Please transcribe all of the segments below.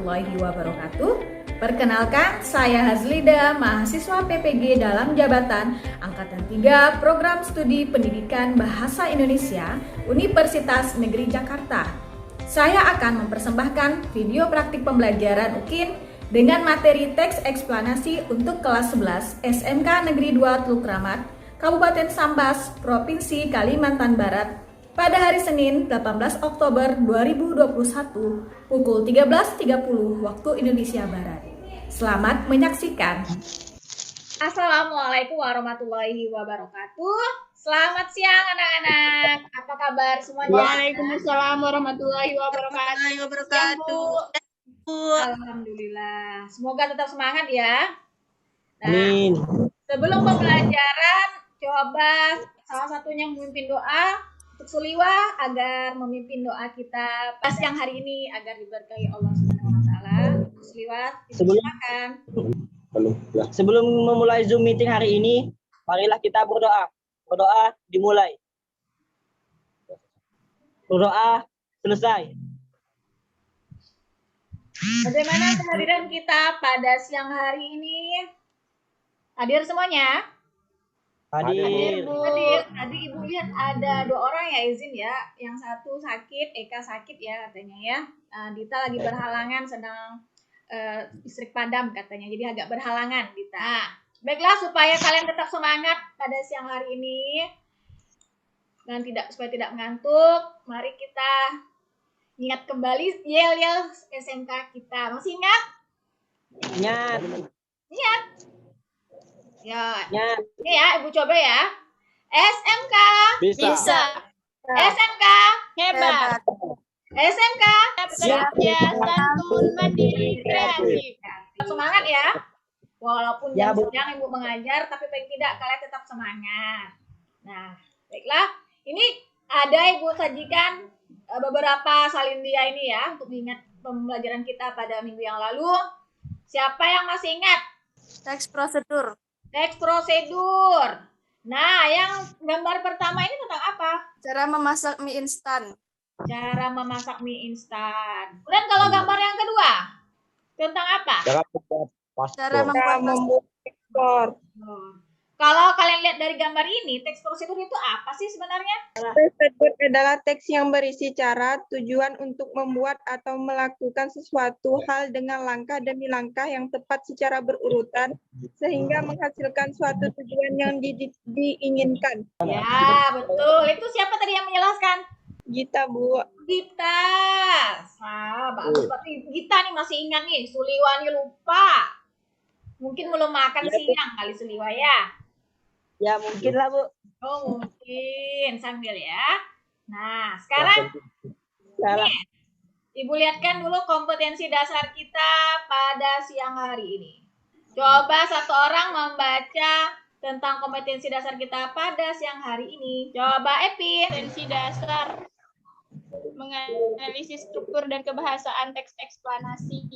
warahmatullahi wabarakatuh. Perkenalkan, saya Hazlida, mahasiswa PPG dalam jabatan Angkatan 3 Program Studi Pendidikan Bahasa Indonesia Universitas Negeri Jakarta. Saya akan mempersembahkan video praktik pembelajaran UKIN dengan materi teks eksplanasi untuk kelas 11 SMK Negeri 2 Teluk Kramat, Kabupaten Sambas, Provinsi Kalimantan Barat, pada hari Senin 18 Oktober 2021 pukul 13.30 waktu Indonesia Barat. Selamat menyaksikan. Assalamualaikum warahmatullahi wabarakatuh. Selamat siang anak-anak. Apa kabar semuanya? Waalaikumsalam warahmatullahi wabarakatuh. Alhamdulillah. Semoga tetap semangat ya. Amin. Sebelum pembelajaran, coba salah satunya memimpin doa untuk Suliwa agar memimpin doa kita pas yang hari ini agar diberkahi Allah Subhanahu wa taala. Suliwa, silakan. Sebelum memulai Zoom meeting hari ini, marilah kita berdoa. Berdoa dimulai. Berdoa selesai. Bagaimana kehadiran kita pada siang hari ini? Hadir semuanya? Hadir. Tadi Ibu lihat ada 2 orang ya izin ya. Yang satu sakit, Eka sakit ya katanya ya. Dita lagi berhalangan sedang listrik padam katanya. Jadi agak berhalangan Dita. Baiklah, supaya kalian tetap semangat pada siang hari ini dan supaya tidak mengantuk, mari kita ingat kembali yel-yel SMK kita. Masih ingat? Ingat. Ya. Ingat. Ini ya, Ibu coba ya. SMK Bisa. SMK Hebat. SMK Kerja santun mandiri kreatif. semangat ya. Walaupun Ya, jam Bu. siang Ibu mengajar, tapi paling tidak kalian tetap semangat. Nah, baiklah. Ini ada Ibu sajikan beberapa salindia ini ya untuk mengingat pembelajaran kita pada minggu yang lalu. Siapa yang masih ingat? Teks prosedur. Teks prosedur. Nah, yang gambar pertama ini tentang apa? Cara memasak mie instan. Cara memasak mie instan. Kemudian kalau gambar yang kedua, tentang apa? Cara membuat paspor. Kalau kalian lihat dari gambar ini, teks prosedur itu apa sih sebenarnya? Prosedur adalah teks yang berisi cara, tujuan untuk membuat atau melakukan sesuatu hal dengan langkah demi langkah yang tepat secara berurutan, sehingga menghasilkan suatu tujuan yang diinginkan. Ya, betul. Itu siapa tadi yang menjelaskan? Gita, Bu. Gita. Bagus. Berarti Gita nih masih ingat nih. Suliwa nih lupa. Mungkin belum makan siang kali Suliwa ya. Ya mungkin lah, Bu. Oh, mungkin. Sambil ya. Nah, sekarang Salah. nih, Ibu lihatkan dulu kompetensi dasar kita pada siang hari ini. Coba satu orang membaca tentang kompetensi dasar kita pada siang hari ini. Coba Epi. Kompetensi dasar menganalisis struktur dan kebahasaan teks eksplanasi.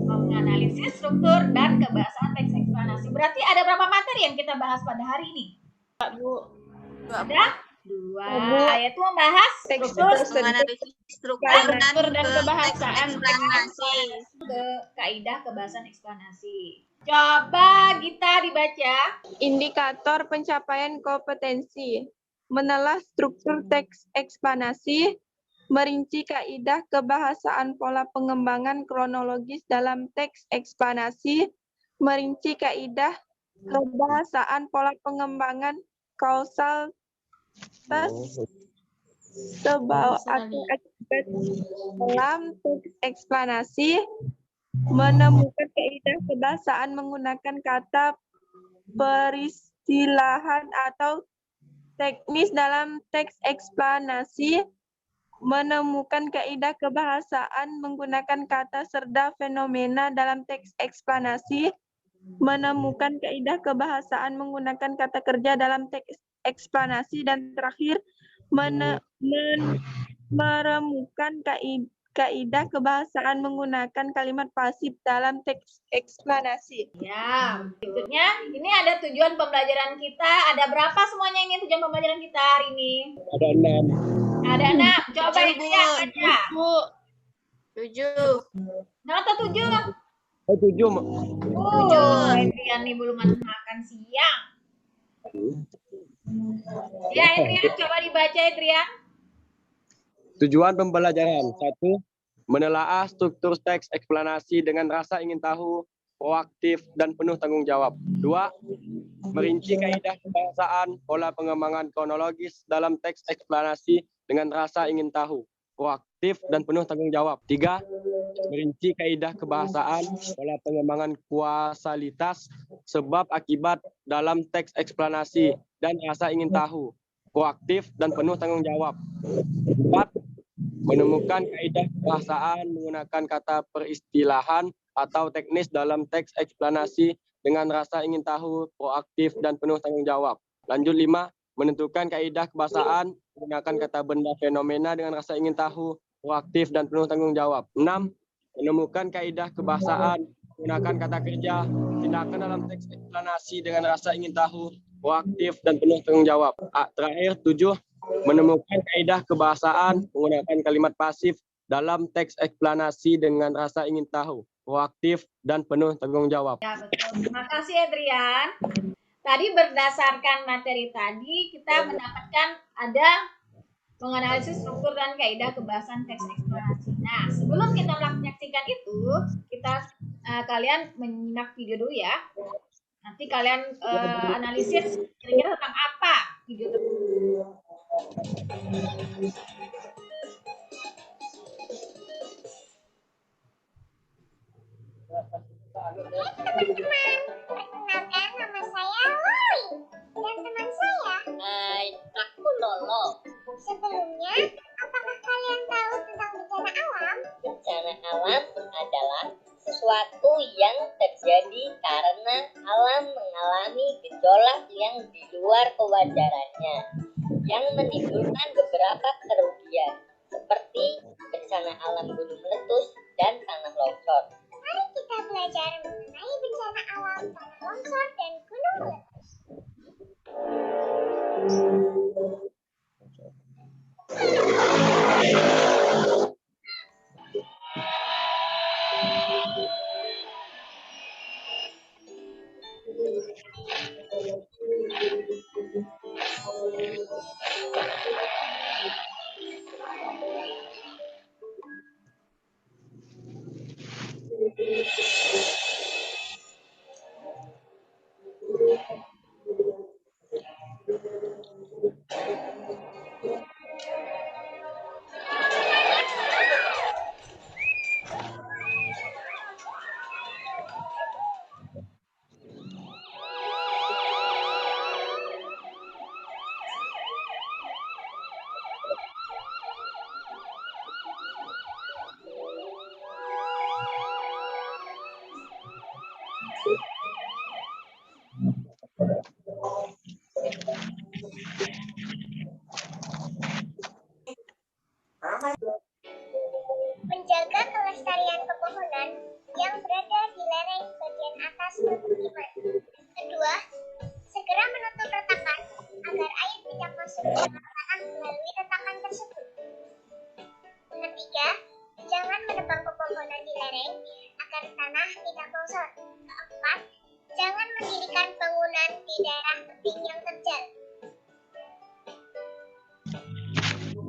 Menganalisis struktur dan kebahasaan teks eksplanasi. Berarti ada berapa materi yang kita bahas pada hari ini? Bu. Ada 2, yaitu membahas struktur, Menganalisis Struktur dan kebahasaan eksplanasi. kaidah kebahasaan eksplanasi. Coba kita dibaca. Indikator pencapaian kompetensi. Menelah struktur teks eksplanasi, merinci kaidah kebahasaan pola pengembangan kronologis dalam teks eksplanasi, merinci kaidah kebahasaan pola pengembangan kausal sebab atau akibat dalam teks eksplanasi, menemukan kaidah kebahasaan menggunakan kata peristilahan atau teknis dalam teks eksplanasi, menemukan kaidah kebahasaan menggunakan kata serta fenomena dalam teks eksplanasi, menemukan kaidah kebahasaan menggunakan kata kerja dalam teks eksplanasi, dan terakhir menemukan kaidah kebahasaan menggunakan kalimat pasif dalam teks eksplanasi. Ya, berikutnya ini ada tujuan pembelajaran kita. Ada berapa semuanya ini tujuan pembelajaran kita hari ini? Ada 6. Ada 6. Coba Ibu yang baca. Bu. 7. Nota 7. Oh, 7. 7. Adrian nih belum makan siang. Ya, Adrian, coba dibaca, Adrian. Tujuan pembelajaran. 1. Menelaah struktur teks eksplanasi dengan rasa ingin tahu, proaktif, dan penuh tanggung jawab. 2. Merinci kaidah kebahasaan, pola pengembangan kronologis dalam teks eksplanasi dengan rasa ingin tahu, proaktif, dan penuh tanggung jawab. 3. Merinci kaidah kebahasaan, pola pengembangan kuasalitas, sebab akibat dalam teks eksplanasi, dan rasa ingin tahu, proaktif, dan penuh tanggung jawab. 4. Menemukan kaidah kebahasaan menggunakan kata peristilahan atau teknis dalam teks eksplanasi dengan rasa ingin tahu, proaktif, dan penuh tanggung jawab. Lanjut 5. Menentukan kaidah kebahasaan menggunakan kata benda fenomena dengan rasa ingin tahu, proaktif, dan penuh tanggung jawab. 6. Menemukan kaidah kebahasaan menggunakan kata kerja, tindakan dalam teks eksplanasi dengan rasa ingin tahu, proaktif, dan penuh tanggung jawab. Terakhir, 7. Menemukan kaidah kebahasaan menggunakan kalimat pasif dalam teks eksplanasi dengan rasa ingin tahu, proaktif, dan penuh tanggung jawab. Ya, betul. Terima kasih, Adrian. Tadi berdasarkan materi tadi, kita mendapatkan ada menganalisis struktur dan kaidah kebahasaan teks eksplanasi. Nah, sebelum kita menyaksikan itu, kalian menyimak video dulu ya. Nanti kalian analisis kira-kira tentang apa video tersebut. Teman-teman, perkenalkan nama saya Loi dan teman saya. Hai, aku Lolo. Sebelumnya, apakah kalian tahu tentang bencana alam? Bencana alam adalah sesuatu yang terjadi karena alam mengalami gejolak yang di luar kewajarannya, yang menimbulkan beberapa kerugian, seperti bencana alam gunung meletus dan tanah longsor. Mari kita belajar mengenai bencana alam, tanah longsor, dan gunung meletus. Menjaga kelestarian pepohonan yang berada di lereng bagian atas permukiman. Kedua, segera menutup retakan agar air tidak masuk ke dalam tanah melalui retakan tersebut. Ketiga, jangan menebang pepohonan di lereng agar tanah tidak longsor. Keempat, jangan mendirikan bangunan di daerah tebing yang terjal.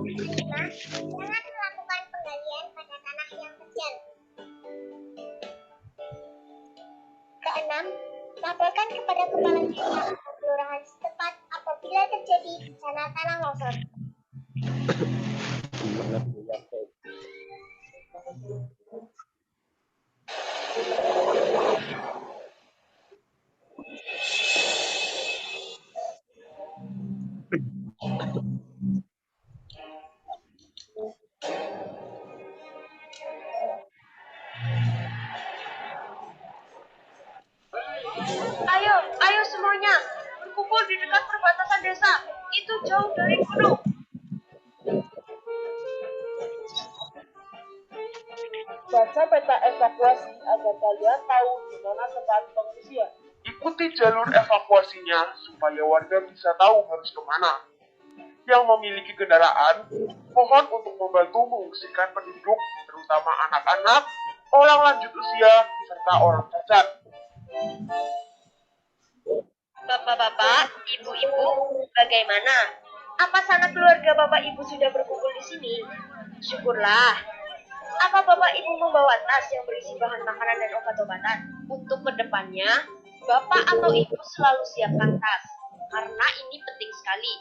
Kelima, jangan melakukan penggalian pada tanah yang terjal. Keenam, laporkan kepada kepala desa atau kelurahan setempat apabila terjadi bencana tanah longsor. Ayo semuanya, berkumpul di dekat perbatasan desa. Itu jauh dari gunung. Baca peta evakuasi agar kalian tahu di mana tempat pengungsian. Ikuti jalur evakuasinya supaya warga bisa tahu harus kemana. yang memiliki kendaraan, mohon untuk membantu mengungsikan penduduk, terutama anak-anak, orang lanjut usia, serta orang cacat. Bapak-bapak, ibu-ibu, bagaimana? Apa sanak keluarga Bapak Ibu sudah berkumpul di sini? Syukurlah. Apa Bapak Ibu membawa tas yang berisi bahan makanan dan obat-obatan? Untuk kedepannya, Bapak atau Ibu selalu siapkan tas, karena ini penting sekali.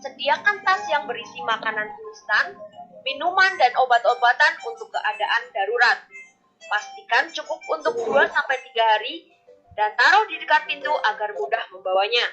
Sediakan tas yang berisi makanan instan, minuman, dan obat-obatan untuk keadaan darurat. Pastikan cukup untuk 2-3 hari, dan taruh di dekat pintu agar mudah membawanya.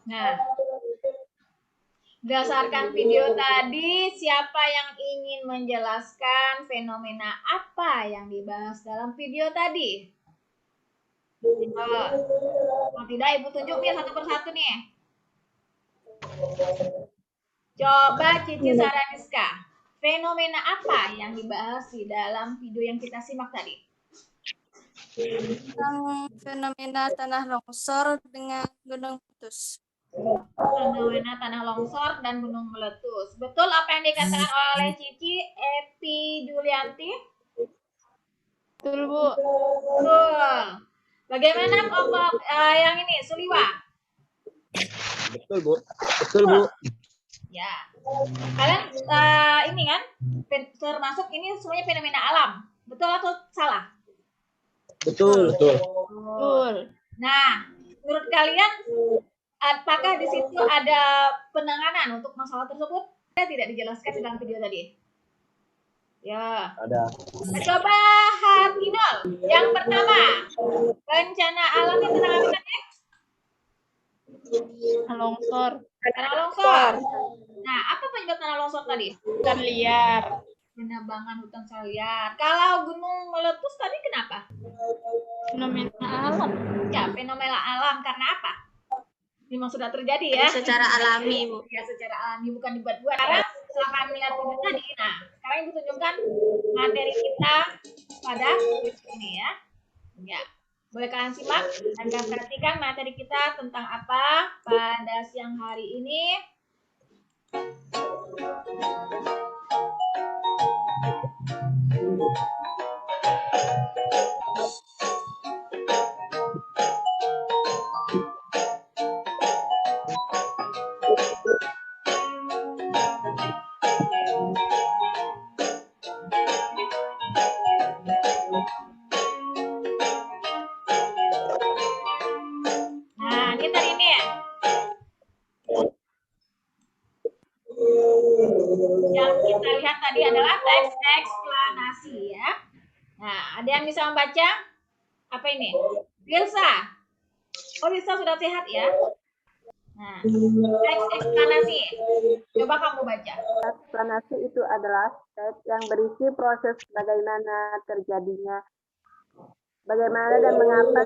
Nah, berdasarkan video tadi, siapa yang ingin menjelaskan fenomena apa yang dibahas dalam video tadi? Kalau tidak, Ibu tunjuk nih satu persatu nih. Coba Cici Saraniska, fenomena apa yang dibahas di dalam video yang kita simak tadi? Tentang fenomena tanah longsor dengan gunung meletus. Fenomena tanah longsor dan gunung meletus. Betul apa yang dikatakan oleh Cici Epi Julianti? Betul, Bu. Betul. Bagaimana kelompok yang ini, Suliwa? Betul, Bu. Betul, Bu. Ya. Kalian ini kan termasuk ini semuanya fenomena alam. Betul atau salah? Betul. Betul. Betul. Nah, menurut kalian apakah di situ ada penanganan untuk masalah tersebut? Tidak dijelaskan di dalam video tadi. Ya. Ada. Coba Hartinol. Yang pertama, bencana alam yang tentang apa tadi? Longsor. Tanah longsor. Nah, apa penyebab tanah longsor tadi? Hutan liar. Penebangan hutan liar. Kalau gunung meletus tadi kenapa? Fenomena alam. Ya, fenomena alam karena apa? Memang sudah terjadi ya. Secara alami, Bu. Ya, secara alami bukan dibuat-buat. Sekarang setelah kami lihat video tadi, nah sekarang Ibu tunjukkan materi kita pada ini ya. Ya, boleh kalian simak dan kalian perhatikan materi kita tentang apa pada siang hari ini. Nah, ini tadi nih ya. Yang kita lihat tadi adalah teks eksplanasi ya. Nah, ada yang bisa membaca? Apa ini? Rilsa. Oh, Rilsa sudah sehat ya? Nah, teks eksplanasi. Coba kamu baca. Eksplanasi itu adalah teks yang berisi proses bagaimana terjadinya, bagaimana dan mengapa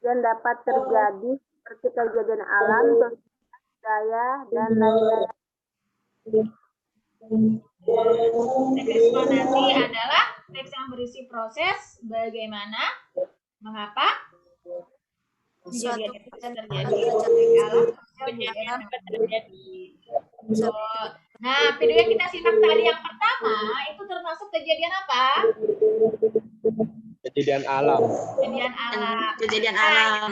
yang dapat terjadi seperti kejadian alam, sosial, budaya, dan lain-lain. Teks eksplanasi adalah teks yang berisi proses bagaimana, mengapa Suatu kejadian itu bisa terjadi, kejadian alam, sosial, Penyakit budaya, dapat terjadi. Oh, nah, video yang kita simak tadi yang pertama itu termasuk kejadian apa? kejadian alam. Kejadian alam. Kejadian Nah, alam.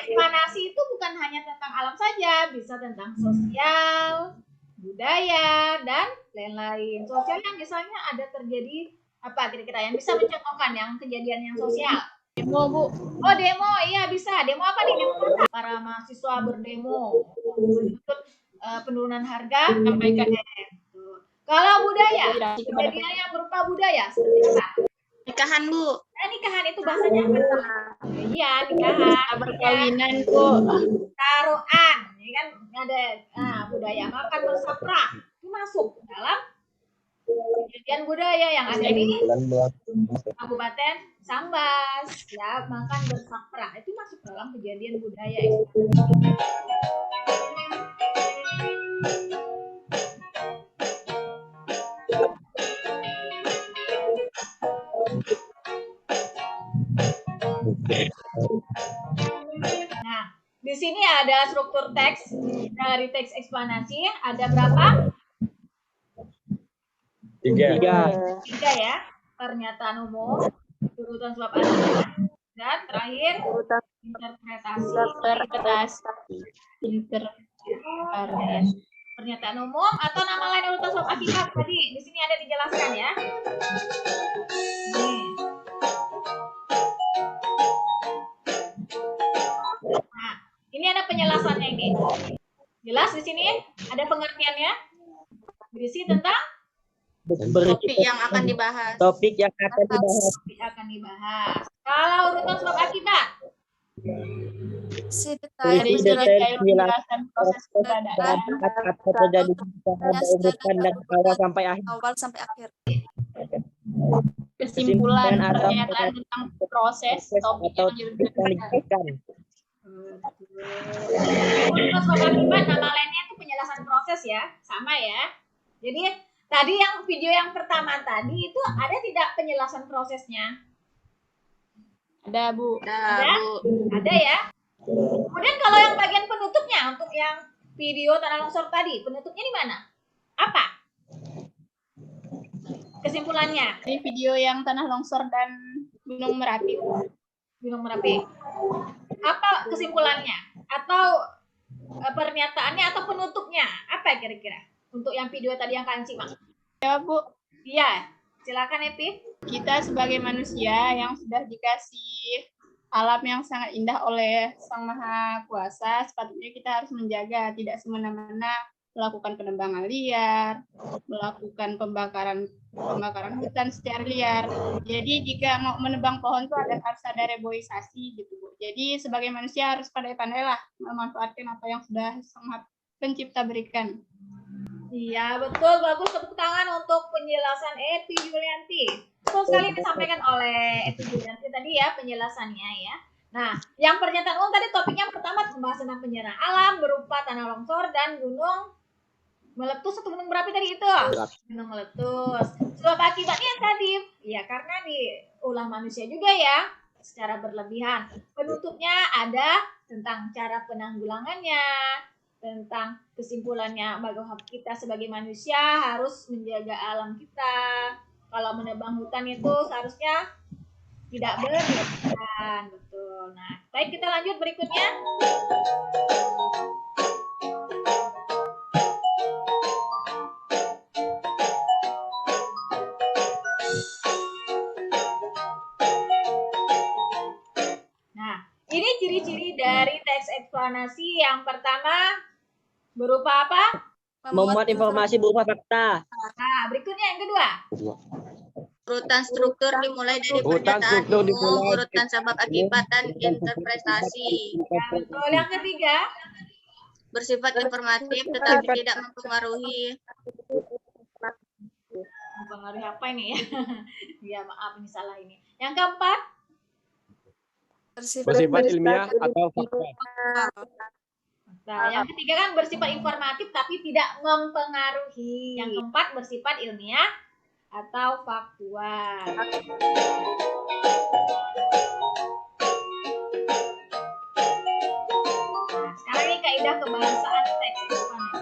eksplanasi itu bukan hanya tentang alam saja, bisa tentang sosial, budaya, dan lain-lain. Sosial yang misalnya ada terjadi apa kira-kira yang bisa mencontohkan yang kejadian yang sosial? Demo, Bu. Oh, demo, iya bisa. Demo apa nih? Demo apa? Para mahasiswa berdemo menuntut penurunan harga sampaikan. Kalau budaya, kejadian yang berupa budaya seperti apa? Nikahan, Bu. Nah, nikahan itu bahasanya apa tuh? Iya, nikahan. Perkawinan, Bu. Taruhan, ini kan ada budaya makan bersapra itu masuk dalam kejadian budaya yang ada di Kabupaten Sambas, ya makan bersapra itu masuk dalam kejadian budaya. Nah, di sini ada struktur teks dari teks eksplanasi ada berapa? 3. Tiga ya. Pernyataan umum, urutan suap akhir, dan terakhir interpretasi. Pernyataan umum atau nama lain urutan suap akibat tadi di sini ada dijelaskan ya. Nih. Nah, ini ada penjelasannya ini. Jelas di sini ada pengertiannya. Berisi tentang Topik yang akan dibahas. Topik akan dibahas. Kalau urutan sebab akibat. Detail penjelasan proses keberadaan atau terjadi urutan dan awal sampai akhir. kesimpulan pernyataan tentang proses topik yang dilakukan. Urutan sebab akibat nama lainnya itu penjelasan proses ya, sama ya. Jadi tadi yang video yang pertama tadi itu ada tidak penjelasan prosesnya? Ada, Bu. Ada ya. Kemudian kalau yang bagian penutupnya untuk yang video tanah longsor tadi, penutupnya di mana? Apa? Kesimpulannya? Ini video yang tanah longsor dan Gunung Merapi. Gunung Merapi. Apa kesimpulannya? Atau pernyataannya atau penutupnya? Apa kira-kira? Untuk yang video tadi yang kalian simak. Ya, Bu. Iya, silakan Epi. Kita sebagai manusia yang sudah dikasih alam yang sangat indah oleh Sang Maha Kuasa, sepatutnya kita harus menjaga, tidak semena-mena melakukan penebangan liar, melakukan pembakaran hutan secara liar. Jadi jika mau menebang pohon itu harus ada reboisasi gitu, Bu. Jadi sebagai manusia harus pandai-pandai lah memanfaatkan apa yang sudah Sang Maha Pencipta berikan. Iya, betul. Bagus, tepuk tangan untuk penjelasan Epi Julianti. Betul sekali disampaikan oleh Epi Julianti tadi ya penjelasannya ya. Nah, yang pernyataan umum tadi topiknya pertama membahas tentang bencana alam berupa tanah longsor dan gunung meletus atau gunung berapi tadi itu. Gunung meletus. Sebab akibatnya tadi, ya karena diulah manusia juga ya secara berlebihan. Penutupnya ada tentang cara penanggulangannya, tentang kesimpulannya bahwa kita sebagai manusia harus menjaga alam kita. Kalau menebang hutan itu seharusnya tidak berlebihan, betul. Nah, baik kita lanjut berikutnya. Nah, ini ciri-ciri dari teks eksplanasi yang pertama berupa apa? Memuat informasi berupa fakta. Nah, berikutnya yang kedua. Urutan struktur dimulai dari pernyataan umum, urutan sebab akibat dan interpretasi. Ya, betul. Yang ketiga, Bersifat informatif tetapi tidak mempengaruhi. mempengaruhi apa ini ya? Ya maaf ini salah ini. Yang keempat, Bersifat ilmiah atau fakta. nah, yang ketiga kan bersifat informatif tapi tidak mempengaruhi. Yang keempat bersifat ilmiah atau faktual. Nah, sekarang ini kaidah kebahasaan teks eksplanasi.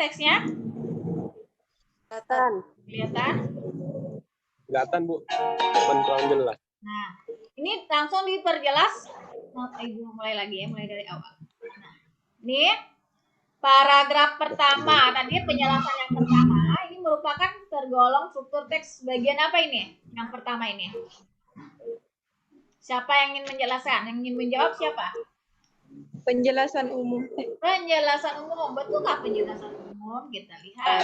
teksnya? Kelihatan. Kelihatan? Kelihatan, Bu. Cuman kurang jelas. Nah, ini langsung diperjelas. Nah, Ibu mulai lagi ya, mulai dari awal. Nah, ini paragraf pertama, tadi penjelasan yang pertama, ini merupakan tergolong struktur teks bagian apa ini? Yang pertama ini. Siapa yang ingin menjelaskan? Yang ingin menjawab siapa? Penjelasan umum. Penjelasan umum, betulkah penjelasan umum? Kita lihat.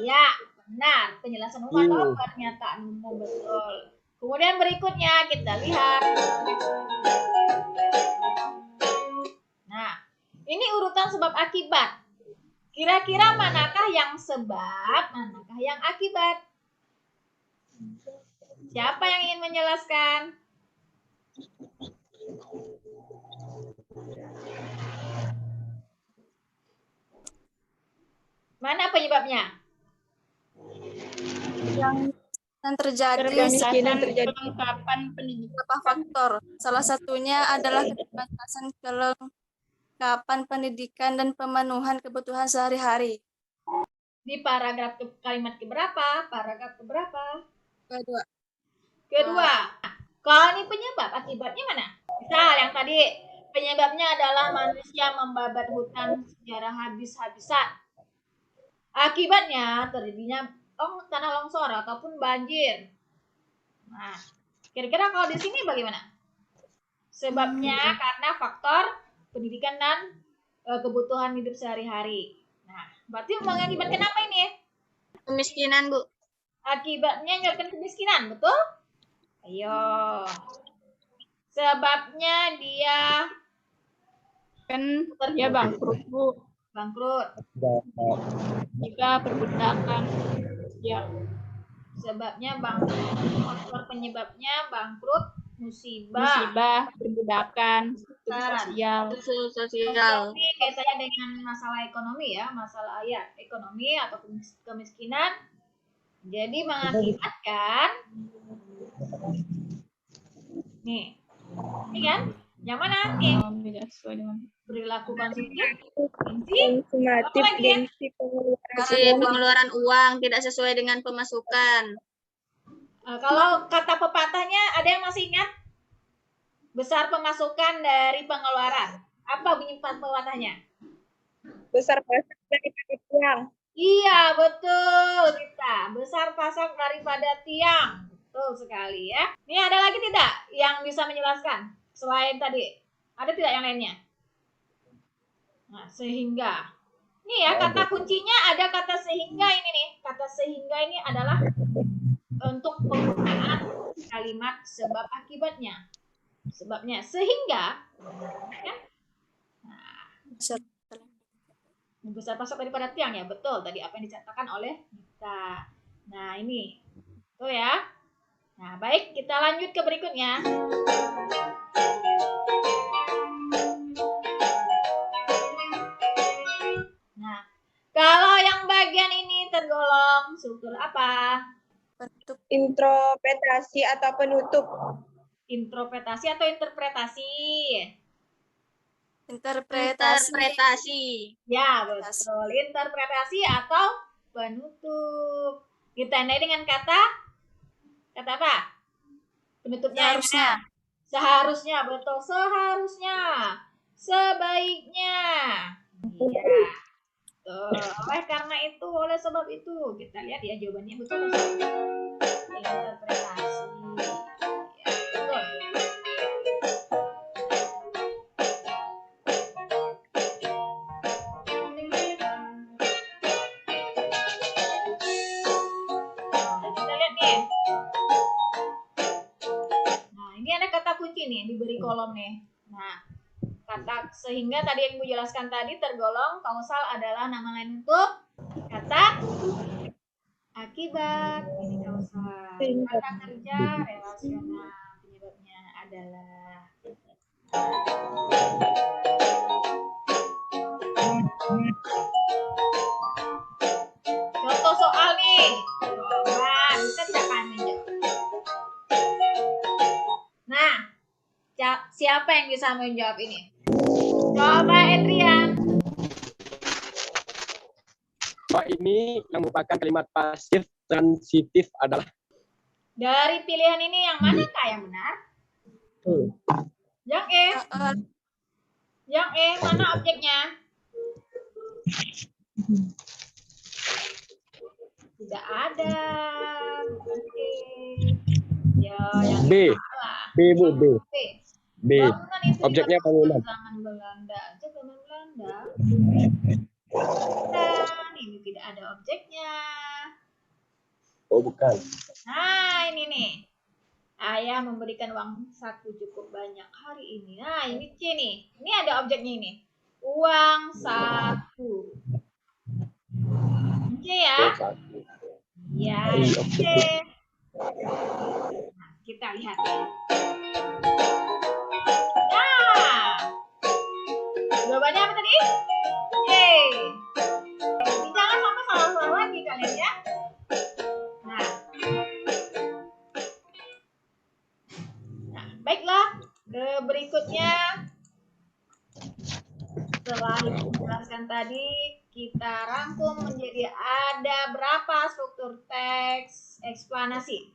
Iya, benar. Penjelasan umum atau pernyataan umum, betul. Kemudian berikutnya kita lihat. Nah, ini urutan sebab akibat. Kira-kira manakah yang sebab, manakah yang akibat? Siapa yang ingin menjelaskan? Mana penyebabnya? Yang terjadi Kemiskinan terjadi. Kelengkapan pendidikan. beberapa faktor. Salah satunya adalah keterbatasan kelengkapan pendidikan dan pemenuhan kebutuhan sehari-hari. Di paragraf kalimat keberapa? Paragraf keberapa? Kedua. Kedua. Kalau ini penyebab, akibatnya mana? Misal yang tadi penyebabnya adalah manusia membabat hutan secara habis-habisan. Akibatnya terjadinya tanah longsor ataupun banjir. Nah, kira-kira kalau di sini bagaimana? Sebabnya karena faktor pendidikan dan kebutuhan hidup sehari-hari. Nah, berarti mengakibatkan apa ini? Kemiskinan, Bu. Akibatnya menyebabkan kemiskinan, betul? Ayo. Sebabnya dia Kan ya bangkrut, Bu. bangkrut. Jika perbudakan. Ya. Sebabnya bangkrut. Faktor penyebabnya bangkrut, musibah, Perbudakan, sosial. Ini kaitannya dengan masalah ekonomi ya, masalah ekonomi atau kemiskinan. Jadi mengakibatkan nih, ini kan? Yang mana nih? Tidak sesuai dengan Perilaku konsumtif, Konsumatif, apa lagi ya? gengsi pengeluaran. Pengeluaran uang tidak sesuai dengan pemasukan. Kalau kata pepatahnya, ada yang masih ingat? Besar pemasukan dari pengeluaran. Apa bunyi pepatahnya? Besar pasak daripada tiang. Iya, betul kita. Besar pasak daripada tiang. Betul sekali ya. Ini ada lagi tidak yang bisa menjelaskan? Selain tadi, ada tidak yang lainnya? Nah, sehingga. Nih ya, kata kuncinya ada kata sehingga ini nih. Kata sehingga ini adalah untuk penggunaan kalimat sebab akibatnya. Sebabnya sehingga ya. Nah, besar pasak daripada tiang ya, betul tadi apa yang dicatatkan oleh kita. Nah, ini. Tuh ya. Nah, baik, kita lanjut ke berikutnya. Nah, kalau yang bagian ini tergolong struktur apa? Introspeksi atau penutup. Introspeksi atau interpretasi? Interpretasi. Ya, betul. Interpretasi atau penutup. Ditandai dengan kata apa? Penutupnya Seharusnya. yang mana? Seharusnya, betul. Seharusnya. Sebaiknya. Iya. Tuh. Oleh karena itu, oleh sebab itu. Kita lihat ya jawabannya betul. Interpretasi. Ya, betul. Nih diberi kolom nih. Nah, kata sehingga tadi yang Ibu jelaskan tadi tergolong kausal adalah nama lain untuk kata akibat. Ini kausal. Kata kerja relasional. Penyebabnya adalah contoh soal nih. Coba bisa tidak kalian menjawab? Nah, siapa yang bisa menjawab ini? Coba Adrian. Bahwa ini yang merupakan kalimat pasif transitif adalah Dari pilihan ini yang manakah yang benar? Yang E. Yang E, mana objeknya? Tidak ada. Oke. Ya, yang B. salah. B, Bu, B. B. B. Bangunan itu Objeknya dibangun bangunan. zaman Belanda. Zaman Belanda. Dan ini tidak ada objeknya. Oh, bukan. Nah, ini nih. Ayah memberikan uang saku cukup banyak hari ini. Nah, ini C nih. Ini ada objeknya ini. Uang saku. C ya. Ya, C. Nah, kita lihat. Nah, jawabannya apa tadi? C. Jadi jangan sampai salah-salah lagi kalian ya. Nah, baiklah. Berikutnya, setelah dijelaskan tadi, kita rangkum menjadi ada berapa struktur teks eksplanasi?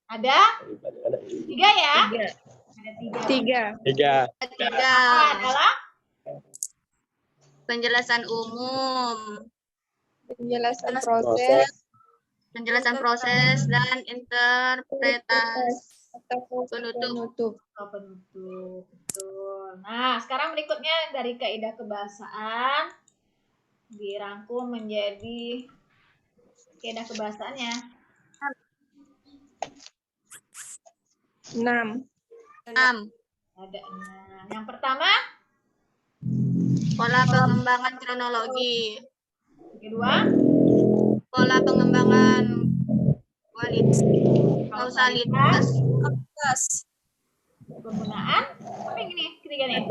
Ada? 3 ya? Ada 3. 3. Apa adalah? Penjelasan umum, Penjelasan proses, dan interpretasi penutup. Penutup. Betul. Nah, sekarang berikutnya dari kaidah kebahasaan dirangkum menjadi kaidah kebahasaannya. 6. Ada 6. Yang pertama, pola pengembangan kronologi, kedua, pola pengembangan kausalitas, penggunaan, apa yang ini? Ketiga nih.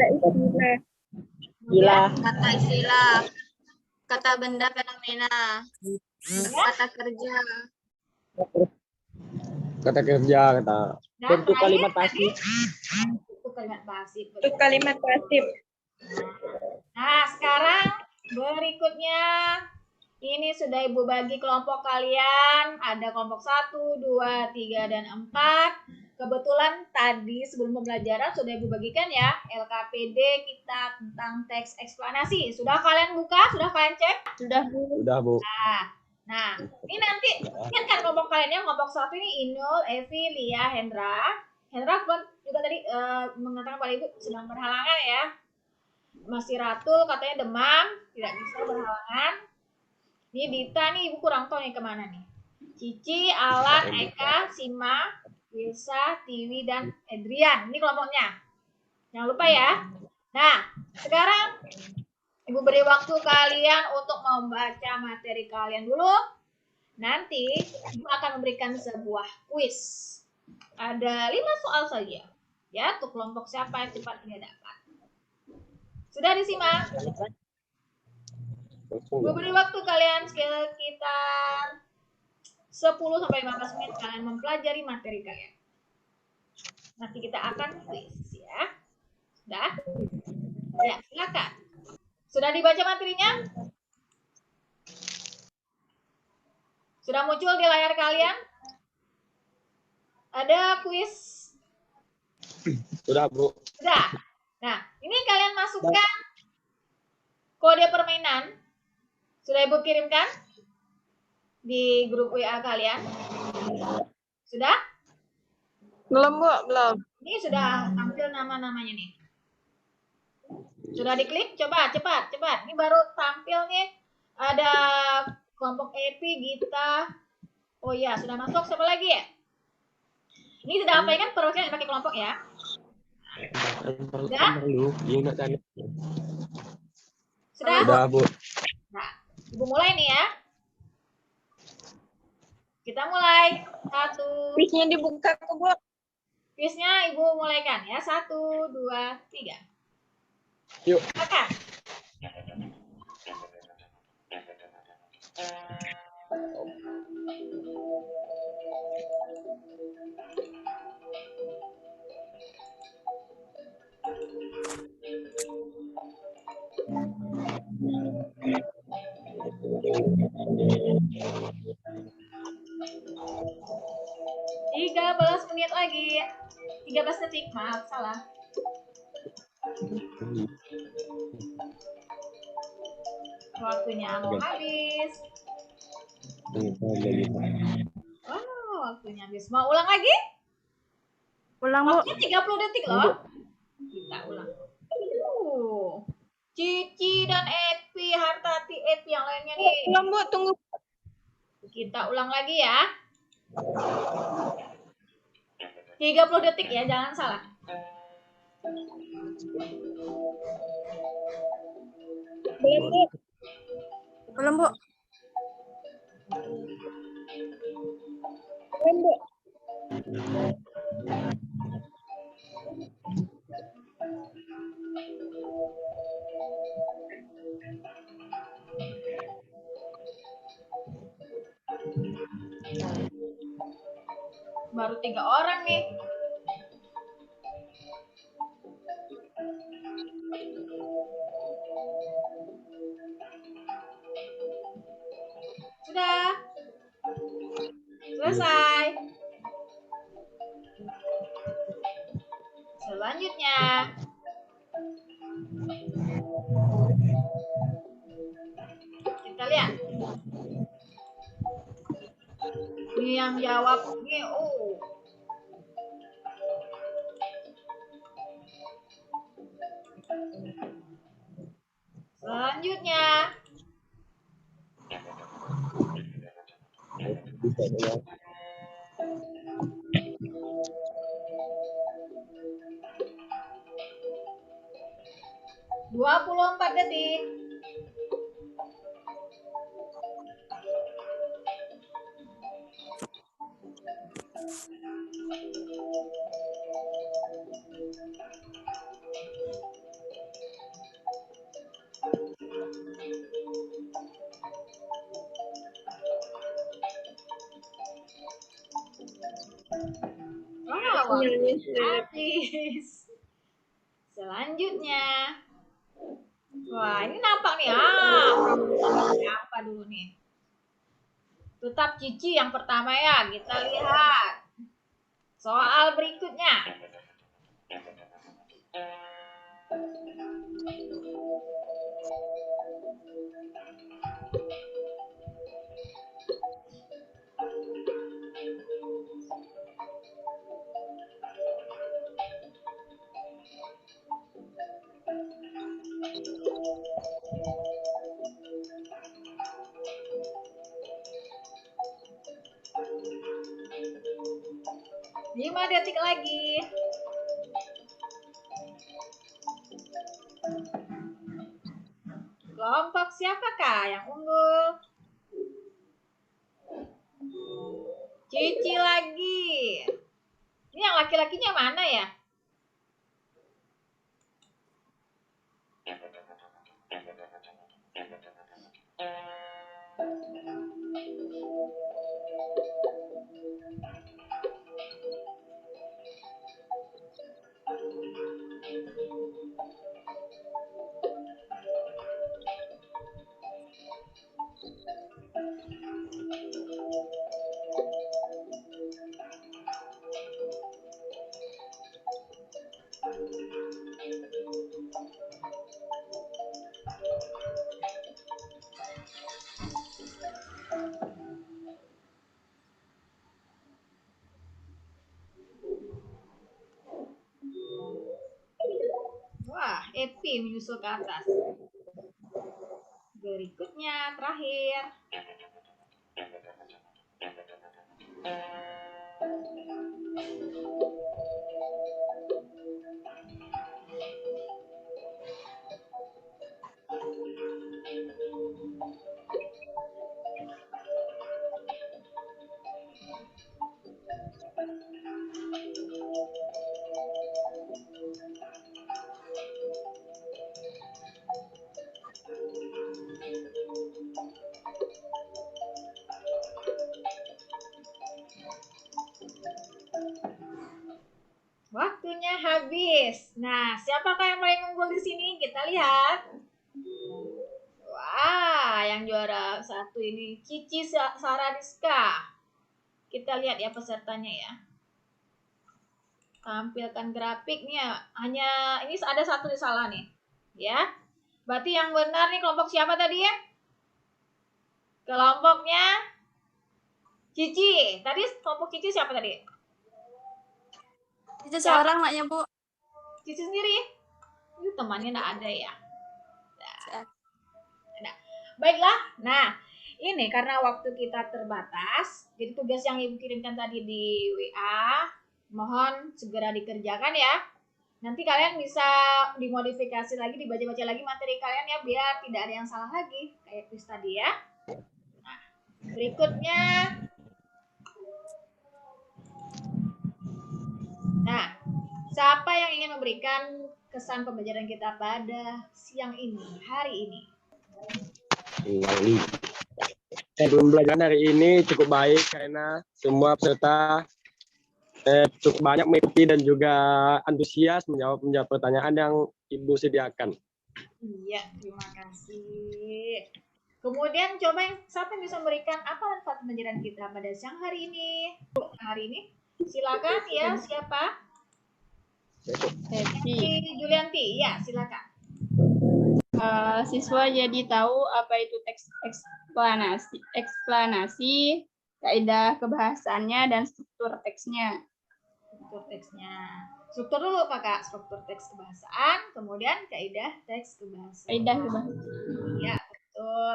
kata istilah, kata benda fenomena, kata kerja, Kata kerja, kata. Dan Bentuk terakhir kalimat tadi, pasif. bentuk kalimat pasif. Untuk kalimat pasif. Nah, sekarang berikutnya ini sudah Ibu bagi kelompok kalian. Ada kelompok 1, 2, 3, dan 4. Kebetulan tadi sebelum pembelajaran sudah Ibu bagikan ya LKPD kita tentang teks eksplanasi. Sudah kalian buka? Sudah kalian cek? Sudah. Udah, Bu. Nah, ini nanti lihat kan kelompok kalian ya. Kelompok 1 ini Inul, Evi, Lia, Hendra. Hendra juga tadi mengatakan pada Ibu sedang berhalangan ya. Masih Ratu katanya demam, tidak bisa berhalangan. Ini Dita nih Ibu kurang tahu nih kemana nih. Cici, Alan, Eka, Sima, Wilsa, Tiwi, dan Adrian. Ini kelompoknya. Jangan lupa ya. Nah, sekarang Ibu beri waktu kalian untuk membaca materi kalian dulu. Nanti Ibu akan memberikan sebuah kuis. Ada 5 soal saja. Ya, untuk kelompok siapa yang cepat dia dapat. Sudah disimak? Ibu beri waktu kalian sekitar 10-15 menit kalian mempelajari materi kalian. Nanti kita akan kuis ya. Sudah? Ya, silakan. Sudah dibaca materinya? Sudah muncul di layar kalian? Ada kuis? Sudah, Bu. Sudah. Nah, ini kalian masukkan kode permainan. Sudah Ibu kirimkan di grup WA kalian? Sudah? Belum, Bu, belum. Ini sudah tampil nama-namanya nih. Sudah diklik? Coba, cepat. Ini baru tampil nih. Ada kelompok Epi, Gita. Oh iya, sudah masuk. Siapa lagi ya? Ini sudah apa kan perwakilan pakai kelompok ya? Sudah? Sudah? Sudah, Bu. Nah, Ibu mulai nih ya. Kita mulai. 1. Kuisnya dibuka ke, Bu. Kuisnya Ibu mulaikan ya. 1, 2, 3. Yuk. Silakan. lagi. 13 detik, maaf salah. Waktunya mau habis. Oh, waktunya habis. Mau ulang lagi? Ulang, Bu. Waktunya 30 detik loh. Kita ulang. Cici dan Epi, Hartati, Epi yang lainnya nih. Ulang, Bu, tunggu. Kita ulang lagi ya. 30 detik ya, jangan salah. Belum, Bu. Belum, Bu. Belum, Bu. Baru 3 orang nih. Sudah. Selesai. Selanjutnya. Kita lihat. Ini yang jawab nih. Selanjutnya. Dua puluh 24 detik. Wow, habis. Selanjutnya. Wah, ini nampak nih. Apa dulu nih? Tetap Cici yang pertama ya. Kita lihat. Soal berikutnya. Lima detik lagi. Kelompok siapakah yang unggul? Cici lagi. Ini yang laki-lakinya mana ya? Wah, Epi menyusul ke atas. Berikutnya, terakhir. Waktunya habis. Nah, siapakah yang paling unggul di sini? Kita lihat. Wah, yang juara satu ini Cici Saradiska. Kita lihat ya pesertanya ya. tampilkan grafiknya. Hanya ini ada satu yang salah nih. Ya. Berarti yang benar nih kelompok siapa tadi ya? Kelompoknya Cici. Tadi kelompok Cici siapa tadi? Itu seorang maknya, Bu. Cici sendiri. Ini temannya enggak ada ya. Nah, baiklah. Nah, ini karena waktu kita terbatas, jadi tugas yang Ibu kirimkan tadi di WA, mohon segera dikerjakan ya. Nanti kalian bisa dimodifikasi lagi, dibaca-baca lagi materi kalian ya, biar tidak ada yang salah lagi, kayak kuis tadi ya. Nah, berikutnya. Nah, siapa yang ingin memberikan kesan pembelajaran kita pada siang ini, hari ini? Pembelajaran hari ini cukup baik karena semua peserta cukup banyak mengikuti dan juga antusias menjawab pertanyaan yang Ibu sediakan. Iya, terima kasih. Kemudian coba siapa yang bisa memberikan apa manfaat pembelajaran kita pada siang hari ini? Hari ini, silakan ya, siapa? Julianti, ya silakan. Siswa jadi tahu apa itu teks eksplanasi, kaidah kebahasaannya dan struktur teksnya. Struktur dulu Kakak, struktur teks kebahasaan, kemudian kaidah teks kebahasaan. Ya, betul.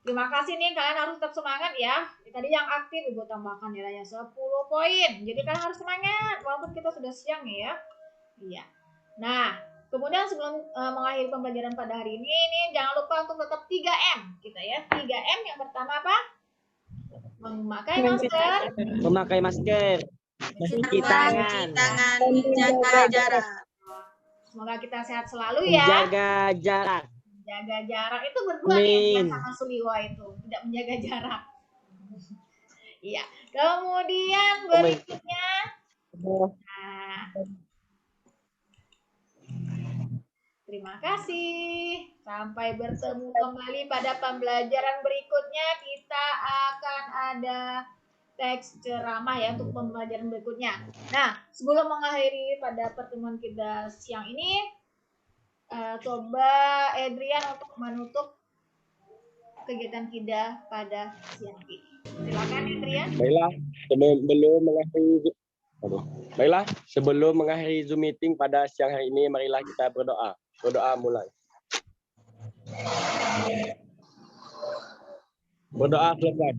Terima kasih nih, kalian harus tetap semangat ya. Tadi yang aktif Ibu tambahkan nilainya 10 poin. Jadi kalian harus semangat walaupun kita sudah siang ya. Iya. Nah, kemudian sebelum mengakhiri pembelajaran pada hari ini jangan lupa untuk tetap 3M kita ya. 3M yang pertama apa? Memakai masker. Memakai masker. Mencuci tangan. Jaga jarak. Semoga kita sehat selalu ya. Jaga jarak. Jaga jarak itu berdua nih sama Suliwa itu, tidak menjaga jarak. Iya. Kemudian berikutnya. Nah. Terima kasih. Sampai bertemu kembali pada pembelajaran berikutnya. Kita akan ada teks ceramah ya untuk pembelajaran berikutnya. Nah, sebelum mengakhiri pada pertemuan kita siang ini, coba Adrian untuk menutup kegiatan kita pada siang ini. Silakan Adrian. Baiklah, sebelum mengakhiri Zoom meeting pada siang hari ini, marilah kita berdoa. Berdoa mulai. Berdoa selesai.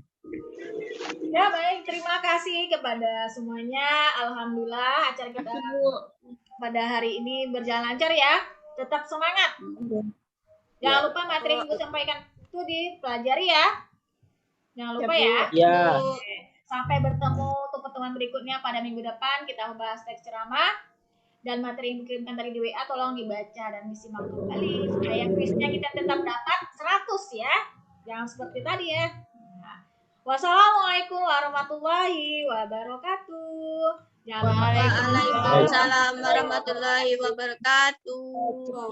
Ya baik, terima kasih kepada semuanya. Alhamdulillah acara kita pada hari ini berjalan lancar ya. Tetap semangat. Jangan lupa materi yang Ibu sampaikan itu dipelajari ya. Jangan lupa ya. Ya. Sampai bertemu untuk pertemuan berikutnya pada minggu depan. Kita membahas teks ceramah. Dan materi yang dikirimkan tadi di WA tolong dibaca dan disimak kembali. Supaya kuisnya kita tetap dapat 100 ya. Jangan seperti tadi ya. Wassalamualaikum warahmatullahi wabarakatuh. Waalaikumsalam warahmatullahi wabarakatuh.